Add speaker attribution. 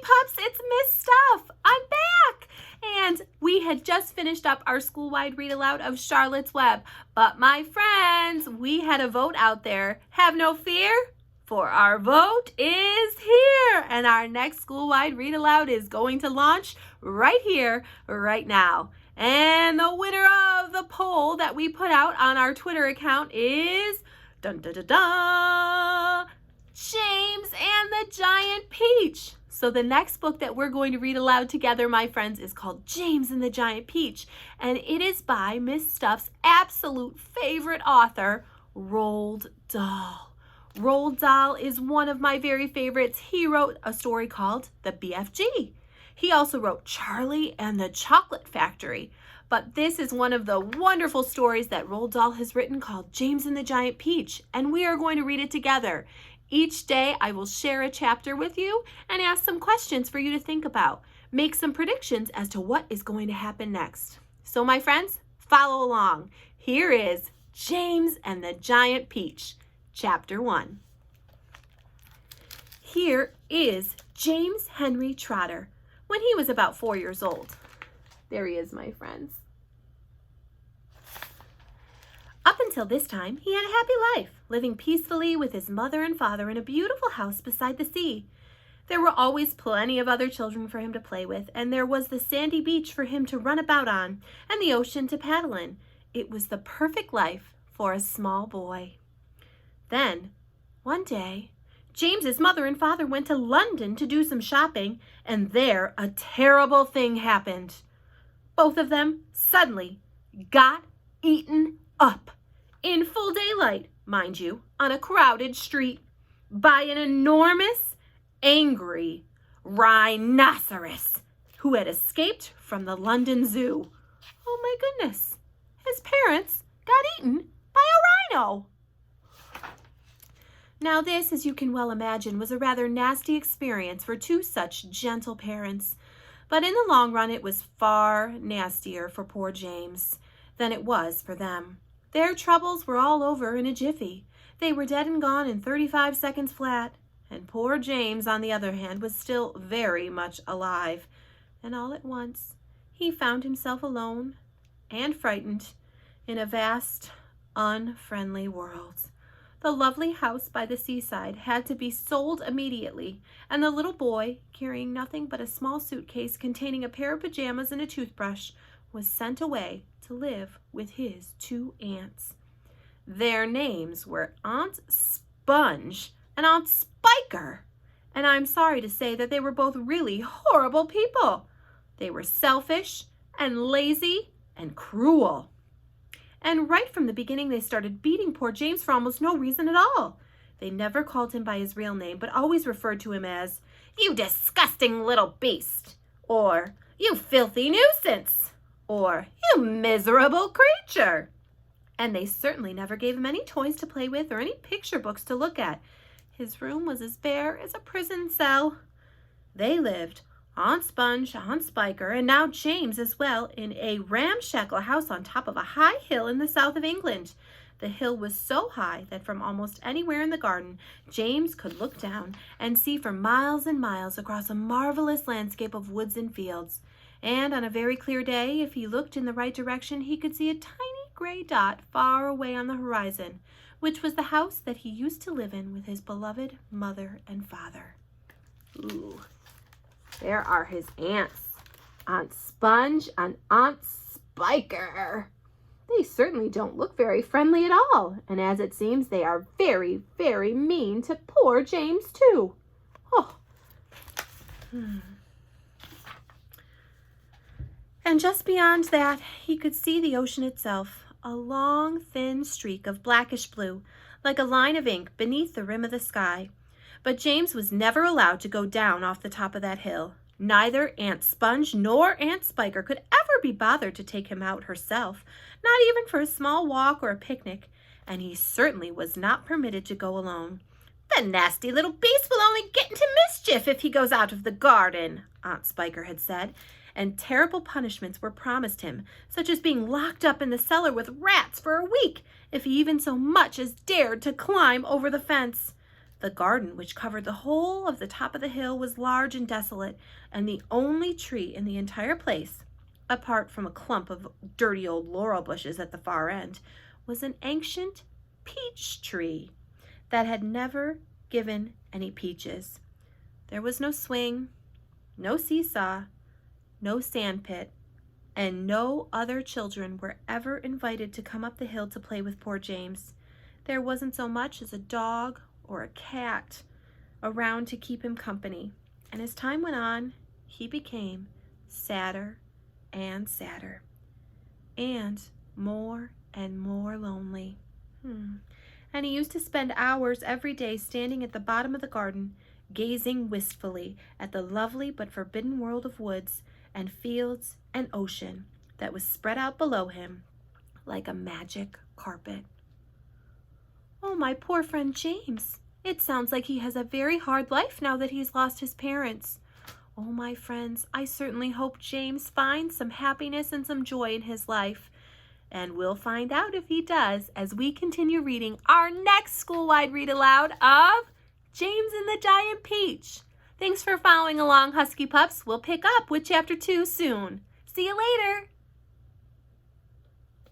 Speaker 1: pups, it's Miss Stuff. I'm back. And we had just finished up our school-wide read aloud of Charlotte's Web. But my friends, we had a vote out there. Have no fear, for our vote is here. And our next school-wide read aloud is going to launch right here, right now. And the winner of the poll that we put out on our Twitter account is dun, dun, dun, dun, James and the Giant Peach. So the next book that we're going to read aloud together, my friends, is called James and the Giant Peach. And it is by Miss Stuff's absolute favorite author, Roald Dahl. Roald Dahl is one of my very favorites. He wrote a story called The BFG. He also wrote Charlie and the Chocolate Factory. But this is one of the wonderful stories that Roald Dahl has written called James and the Giant Peach. And we are going to read it together. Each day I will share a chapter with you and ask some questions for you to think about. Make some predictions as to what is going to happen next. So my friends, follow along. Here is James and the Giant Peach, Chapter 1. Here is James Henry Trotter when he was about 4 years old. There he is, my friends. Up until this time, he had a happy life, living peacefully with his mother and father in a beautiful house beside the sea. There were always plenty of other children for him to play with, and there was the sandy beach for him to run about on, and the ocean to paddle in. It was the perfect life for a small boy. Then, one day, James's mother and father went to London to do some shopping, and there a terrible thing happened. Both of them suddenly got eaten up. In full daylight, mind you, on a crowded street, by an enormous, angry rhinoceros who had escaped from the London Zoo. Oh my goodness, his parents got eaten by a rhino. Now this, as you can well imagine, was a rather nasty experience for two such gentle parents. But in the long run, it was far nastier for poor James than it was for them. Their troubles were all over in a jiffy. They were dead and gone in 35 seconds flat. And poor James, on the other hand, was still very much alive. And all at once, he found himself alone and frightened in a vast, unfriendly world. The lovely house by the seaside had to be sold immediately, and the little boy, carrying nothing but a small suitcase containing a pair of pajamas and a toothbrush, was sent away to live with his two aunts. Their names were Aunt Sponge and Aunt Spiker, and I'm sorry to say that they were both really horrible people. They were selfish and lazy and cruel. And right from the beginning, they started beating poor James for almost no reason at all. They never called him by his real name, but always referred to him as, "You disgusting little beast," or "You filthy nuisance," or "You miserable creature." And they certainly never gave him any toys to play with or any picture books to look at. His room was as bare as a prison cell. They lived, Aunt Sponge, Aunt Spiker, and now James as well, in a ramshackle house on top of a high hill in the south of England. The hill was so high that from almost anywhere in the garden, James could look down and see for miles and miles across a marvelous landscape of woods and fields. And on a very clear day, if he looked in the right direction, he could see a tiny gray dot far away on the horizon, which was the house that he used to live in with his beloved mother and father. Ooh. There are his aunts, Aunt Sponge and Aunt Spiker. They certainly don't look very friendly at all, and as it seems, they are very, very mean to poor James, too. Oh. And just beyond that, he could see the ocean itself, a long, thin streak of blackish blue, like a line of ink beneath the rim of the sky. But James was never allowed to go down off the top of that hill. Neither Aunt Sponge nor Aunt Spiker could ever be bothered to take him out herself, not even for a small walk or a picnic, and he certainly was not permitted to go alone. "The nasty little beast will only get into mischief if he goes out of the garden," Aunt Spiker had said, and terrible punishments were promised him, such as being locked up in the cellar with rats for a week if he even so much as dared to climb over the fence. The garden, which covered the whole of the top of the hill, was large and desolate, and the only tree in the entire place, apart from a clump of dirty old laurel bushes at the far end, was an ancient peach tree that had never given any peaches. There was no swing, no seesaw, no sand pit, and no other children were ever invited to come up the hill to play with poor James. There wasn't so much as a dog or a cat around to keep him company, and as time went on, he became sadder and sadder, and more lonely. And he used to spend hours every day standing at the bottom of the garden, gazing wistfully at the lovely but forbidden world of woods and fields and ocean that was spread out below him like a magic carpet. Oh, my poor friend James. It sounds like he has a very hard life now that he's lost his parents. Oh, my friends, I certainly hope James finds some happiness and some joy in his life. And we'll find out if he does as we continue reading our next school-wide read aloud of James and the Giant Peach. Thanks for following along, Husky Pups. We'll pick up with Chapter 2 soon. See you later.